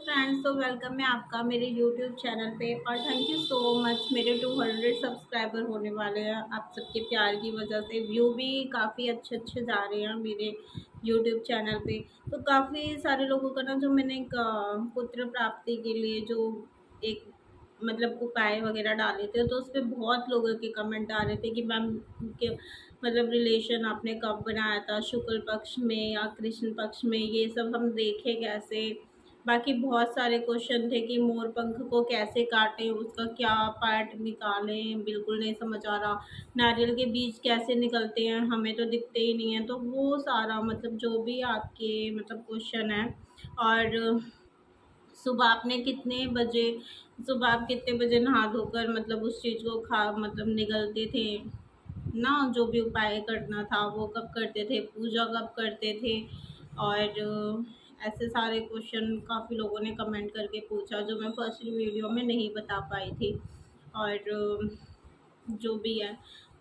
Friends, तो welcome है आपका मेरे यूट्यूब चैनल पे और थैंक यू सो मच। मेरे 200 सब्सक्राइबर होने वाले हैं। आप सबके प्यार की वजह से व्यू भी काफ़ी अच्छे अच्छे जा रहे हैं मेरे यूट्यूब चैनल पे। तो काफ़ी सारे लोगों का ना, जो मैंने एक पुत्र प्राप्ति के लिए जो एक मतलब उपाय वगैरह डाले थे, तो उस पे बहुत लोगों के कमेंट आ रहे थे कि मैम के मतलब रिलेशन आपने कब बनाया था, शुक्ल पक्ष में या कृष्ण पक्ष में, ये सब हम देखे कैसे। बाकी बहुत सारे क्वेश्चन थे कि मोर पंख को कैसे काटें, उसका क्या पार्ट निकालें, बिल्कुल नहीं समझ आ रहा। नारियल के बीज कैसे निकलते हैं, हमें तो दिखते ही नहीं है। तो वो सारा मतलब जो भी आपके मतलब क्वेश्चन है। और सुबह आपने कितने बजे सुबह आप कितने बजे नहा धोकर मतलब उस चीज़ को खा मतलब निगलते थे ना, जो भी उपाय करना था वो कब करते थे, पूजा कब करते थे। और ऐसे सारे क्वेश्चन काफ़ी लोगों ने कमेंट करके पूछा, जो मैं फर्स्ट वीडियो में नहीं बता पाई थी। और जो भी है,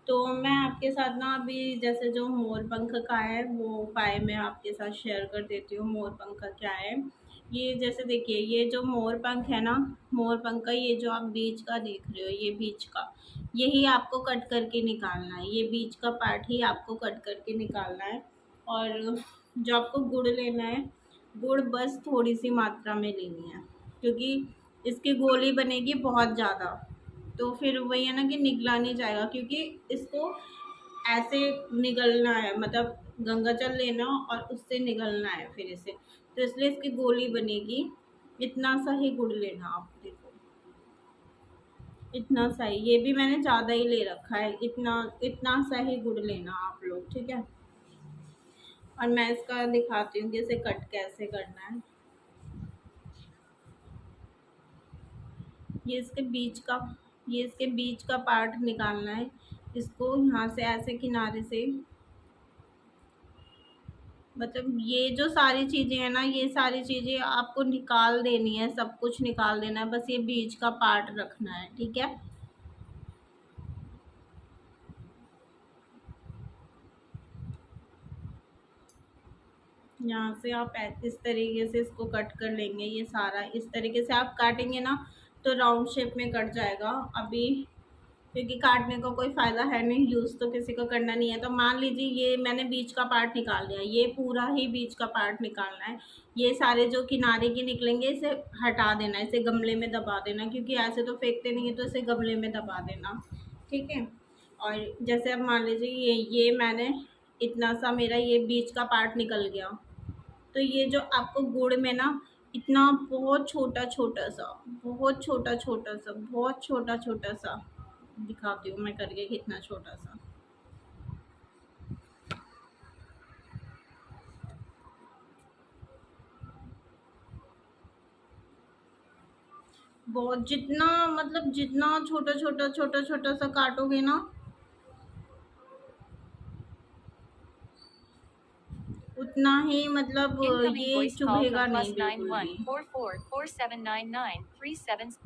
तो मैं आपके साथ ना अभी जैसे जो मोर पंख का है वो उपाय मैं आपके साथ शेयर कर देती हूँ। मोर पंख का क्या है, ये जैसे देखिए, ये जो मोर पंख है ना, मोर पंख का ये जो आप बीच का देख रहे हो, ये बीच का, यही आपको कट करके निकालना है। ये बीच का पार्ट ही आपको कट करके निकालना है। और जो आपको गुड़ लेना है, गुड़ बस थोड़ी सी मात्रा में लेनी है, क्योंकि इसकी गोली बनेगी बहुत ज़्यादा। तो फिर वही है ना कि निगला नहीं जाएगा, क्योंकि इसको ऐसे निगलना है, मतलब गंगा जल लेना और उससे निगलना है फिर इसे। तो इसलिए इसकी गोली बनेगी। इतना सा ही गुड़ लेना आप, देखो इतना सा ही, ये भी मैंने ज़्यादा ही ले रखा है। इतना इतना सा ही गुड़ लेना आप लोग, ठीक है। और मैं इसका दिखाती हूँ कि इसे कट कैसे करना है। ये इसके बीच का ये इसके बीच का पार्ट निकालना है। इसको यहाँ से ऐसे किनारे से, मतलब ये जो सारी चीज़ें हैं ना, ये सारी चीज़ें आपको निकाल देनी है, सब कुछ निकाल देना है, बस ये बीच का पार्ट रखना है, ठीक है। यहाँ से आप इस तरीके से इसको कट कर लेंगे। ये सारा इस तरीके से आप काटेंगे ना, तो राउंड शेप में कट जाएगा। अभी क्योंकि काटने का कोई फ़ायदा है नहीं, यूज़ तो किसी को करना नहीं है। तो मान लीजिए ये मैंने बीच का पार्ट निकाल लिया, ये पूरा ही बीच का पार्ट निकालना है। ये सारे जो किनारे के निकलेंगे इसे हटा देना, इसे गमले में दबा देना, क्योंकि ऐसे तो फेंकते नहीं है, तो इसे गमले में दबा देना, ठीक है। और जैसे अब मान लीजिए ये मैंने इतना सा, मेरा ये बीच का पार्ट निकल गया। तो ये जो आपको गुड़ में ना, इतना बहुत छोटा छोटा सा, बहुत छोटा छोटा सा, बहुत छोटा छोटा सा दिखाती हूँ मैं करके, कितना छोटा सा। बहुत, जितना मतलब जितना छोटा छोटा छोटा छोटा सा काटोगे ना, उतना ही मतलब Incoming ये voice call चुभेगा from नहीं बिल्कुल भी। +9144479937.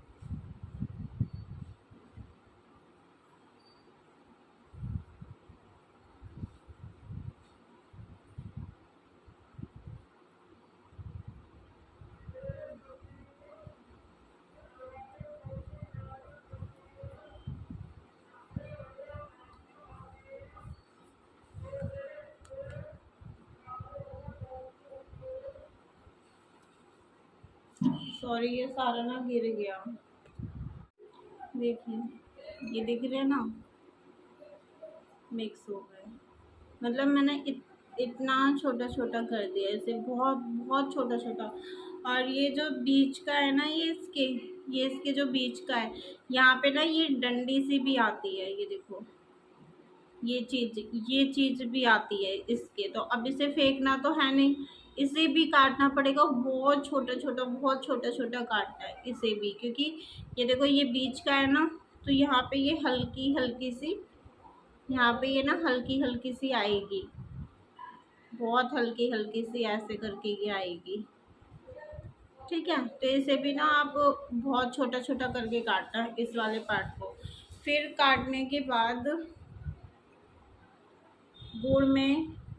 सॉरी, ये सारा ना गिर गया। देखिए, ये दिख रहे हैं ना, मिक्स हो गए। मतलब मैंने इतना छोटा छोटा कर दिया इसे, बहुत बहुत छोटा छोटा। और ये जो बीच का है ना, ये इसके जो बीच का है, यहाँ पे ना ये डंडी सी भी आती है, ये देखो, ये चीज भी आती है इसके। तो अब इसे फेंकना तो है नहीं, इसे भी काटना पड़ेगा। बहुत छोटा छोटा, बहुत छोटा छोटा काटना है इसे भी, क्योंकि ये देखो, ये बीच का है ना, तो यहाँ पे ये हल्की हल्की सी, यहाँ पे ये ना हल्की हल्की सी आएगी, बहुत हल्की हल्की सी ऐसे करके ये आएगी, ठीक है। तो इसे भी ना आप बहुत छोटा छोटा करके काटना है, इस वाले पार्ट को। फिर काटने के बाद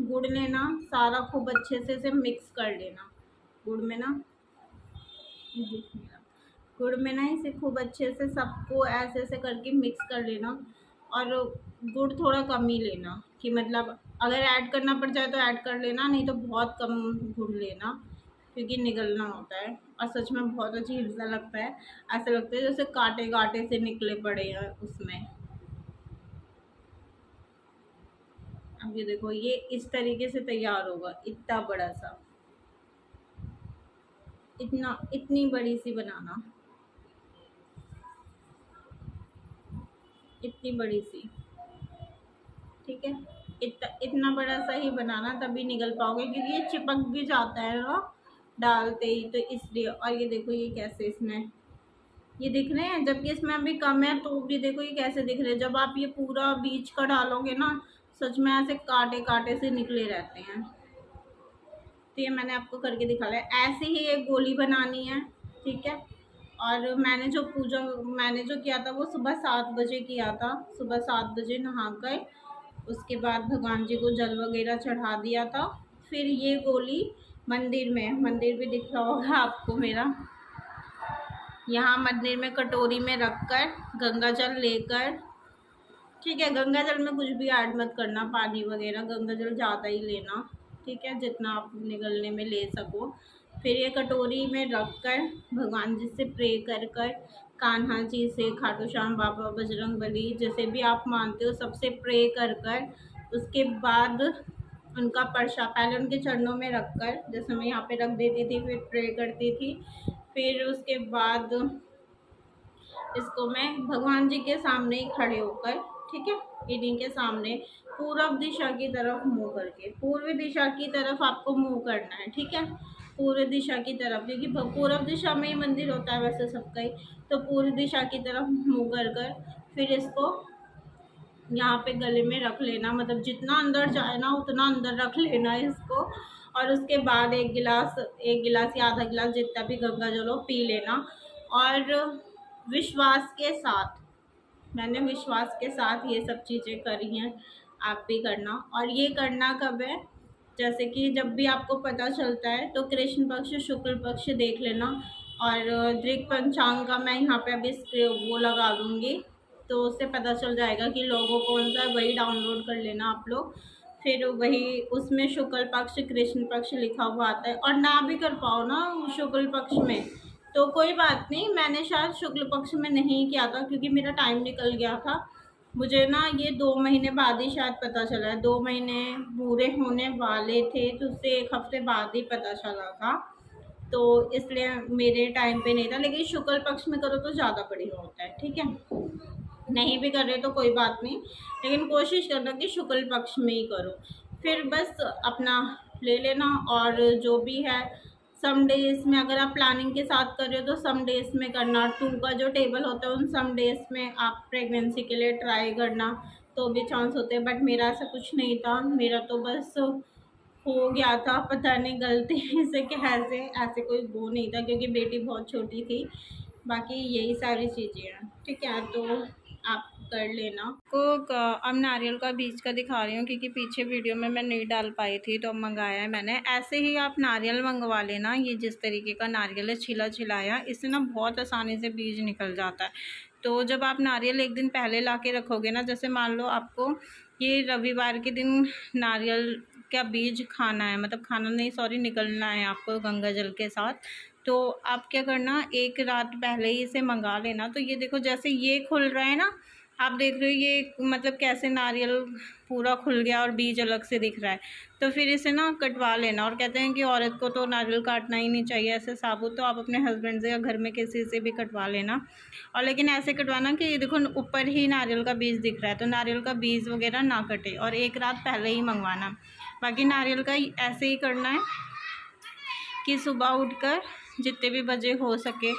गुड़ लेना, सारा खूब अच्छे से इसे मिक्स कर लेना गुड़ में ना। गुड़ में ना इसे खूब अच्छे से सबको ऐसे ऐसे करके मिक्स कर लेना। और गुड़ थोड़ा कम ही लेना, कि मतलब अगर ऐड करना पड़ जाए तो ऐड कर लेना, नहीं तो बहुत कम गुड़ लेना, क्योंकि निगलना होता है। और सच में बहुत अजीब सा लगता है, ऐसा लगता है जैसे कांटे कांटे से निकले पड़े हैं उसमें। अब ये देखो, ये इस तरीके से तैयार होगा, इतना बड़ा सा, इतनी बड़ी सी बनाना, इतनी बड़ी सी, ठीक है। इतना बड़ा सा ही बनाना, तभी निकल पाओगे, क्योंकि ये चिपक भी जाता है ना डालते ही, तो इसलिए। और ये देखो ये कैसे इसमें ये दिख रहे हैं, जबकि इसमें अभी कम है तो भी देखो ये कैसे दिख रहे हैं। जब आप ये पूरा बीच का डालोगे ना, सच में ऐसे कांटे कांटे से निकले रहते हैं। तो ये मैंने आपको करके दिखा है, ऐसे ही एक गोली बनानी है, ठीक है। और मैंने जो किया था वो सुबह 7 बजे किया था। सुबह 7 बजे नहाकर उसके बाद भगवान जी को जल वगैरह चढ़ा दिया था। फिर ये गोली मंदिर भी दिख रहा होगा आपको मेरा, यहाँ मंदिर में कटोरी में रखकर गंगा जल लेकर, ठीक है। गंगा जल में कुछ भी ऐड मत करना, पानी वगैरह, गंगा जल ज़्यादा ही लेना, ठीक है, जितना आप निगलने में ले सको। फिर ये कटोरी में रख कर भगवान जी से प्रे कर कर, कान्हा जी से, खाटू श्याम बाबा, बजरंग बली, जैसे भी आप मानते हो सबसे प्रे कर कर, उसके बाद उनका प्रसाद पहले उनके चरणों में रख कर, जैसे मैं यहाँ पे रख देती थी, फिर प्रे करती थी। फिर उसके बाद इसको मैं भगवान जी के सामने ही खड़े होकर, ठीक है, इन्हीं के सामने पूर्व दिशा की तरफ मुंह करके, पूर्व दिशा की तरफ आपको मुंह करना है, ठीक है, पूर्व दिशा की तरफ, क्योंकि पूर्व दिशा में ही मंदिर होता है वैसे सबका ही। तो पूर्व दिशा की तरफ मुंह कर कर फिर इसको यहाँ पे गले में रख लेना, मतलब जितना अंदर जाए ना उतना अंदर रख लेना इसको। और उसके बाद एक गिलास या आधा गिलास जितना भी गंगा जल हो पी लेना। और विश्वास के साथ, मैंने विश्वास के साथ ये सब चीज़ें करी हैं, आप भी करना। और ये करना कब है, जैसे कि जब भी आपको पता चलता है तो कृष्ण पक्ष शुक्ल पक्ष देख लेना। और दृक पंचांग का मैं यहाँ पे अभी वो लगा दूँगी, तो उससे पता चल जाएगा कि लोगों कौन सा है, वही डाउनलोड कर लेना आप लोग। फिर वही उसमें शुक्ल पक्ष कृष्ण पक्ष लिखा हुआ आता है। और ना भी कर पाओ ना शुक्ल पक्ष में तो कोई बात नहीं, मैंने शायद शुक्ल पक्ष में नहीं किया था क्योंकि मेरा टाइम निकल गया था। मुझे ना ये 2 महीने बाद ही शायद पता चला है, 2 महीने पूरे होने वाले थे तो उससे 1 हफ्ते बाद ही पता चला था, तो इसलिए मेरे टाइम पे नहीं था। लेकिन शुक्ल पक्ष में करो तो ज़्यादा बढ़िया होता है, ठीक है। नहीं भी कर रहे तो कोई बात नहीं, लेकिन कोशिश करना कि शुक्ल पक्ष में ही करो। फिर बस अपना ले लेना। और जो भी है सम डेज़ में, अगर आप प्लानिंग के साथ कर रहे हो तो सम डेज़ में करना। 2 का जो टेबल होता है उन सम डेज़ में आप प्रेगनेंसी के लिए ट्राई करना, तो भी चांस होते हैं। बट मेरा ऐसा कुछ नहीं था, मेरा तो बस हो गया था, पता नहीं गलती से कैसे, ऐसे कोई वो नहीं था क्योंकि बेटी बहुत छोटी थी। बाकी यही सारी चीज़ें हैं, ठीक है, तो आप कर लेना। अब नारियल का बीज का दिखा रही हूँ क्योंकि पीछे वीडियो में मैं नहीं डाल पाई थी, तो अब मंगाया है मैंने। ऐसे ही आप नारियल मंगवा लेना, ये जिस तरीके का नारियल है छिला छिलाया, इससे ना बहुत आसानी से बीज निकल जाता है। तो जब आप नारियल एक दिन पहले ला के रखोगे ना, जैसे मान लो आपको ये रविवार के दिन नारियल का बीज खाना है, मतलब खाना नहीं सॉरी निकलना है आपको गंगा जल के साथ, तो आप क्या करना, एक रात पहले ही इसे मंगा लेना। तो ये देखो जैसे ये खुल रहा है ना, आप देख रहे हो ये मतलब कैसे नारियल पूरा खुल गया और बीज अलग से दिख रहा है। तो फिर इसे ना कटवा लेना। और कहते हैं कि औरत को तो नारियल काटना ही नहीं चाहिए ऐसे साबुत, तो आप अपने हस्बैंड से या घर में किसी से भी कटवा लेना। और लेकिन ऐसे कटवाना कि ये देखो ऊपर ही नारियल का बीज दिख रहा है, तो नारियल का बीज वगैरह ना कटे, और एक रात पहले ही मंगवाना। बाकी नारियल का ऐसे ही करना है कि सुबह उठकर जितने भी बजे हो सके,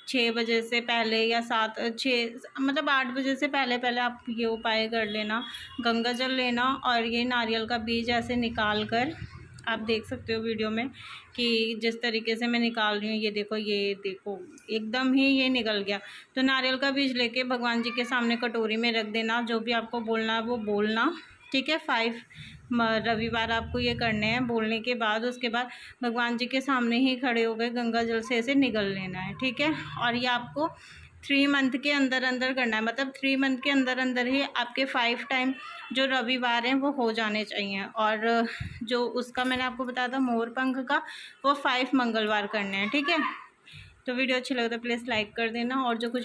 6 बजे से पहले या 6 मतलब 8 बजे से पहले पहले आप ये उपाय कर लेना, गंगा जल लेना। और ये नारियल का बीज ऐसे निकाल कर, आप देख सकते हो वीडियो में कि जिस तरीके से मैं निकाल रही हूँ, ये देखो एकदम ही ये निकल गया। तो नारियल का बीज लेके भगवान जी के सामने कटोरी में रख देना, जो भी आपको बोलना है वो बोलना, ठीक है। रविवार आपको ये करने हैं बोलने के बाद। उसके बाद भगवान जी के सामने ही खड़े हो गए गंगा जल से ऐसे निगल लेना है, ठीक है। और ये आपको 3 मंथ के अंदर अंदर करना है, मतलब 3 मंथ के अंदर अंदर ही आपके 5 टाइम जो रविवार हैं वो हो जाने चाहिए। और जो उसका मैंने आपको बताया था मोर पंख का, वो 5 मंगलवार करने हैं, ठीक है। तो वीडियो अच्छी लगे तो प्लीज़ लाइक कर देना, और जो कुछ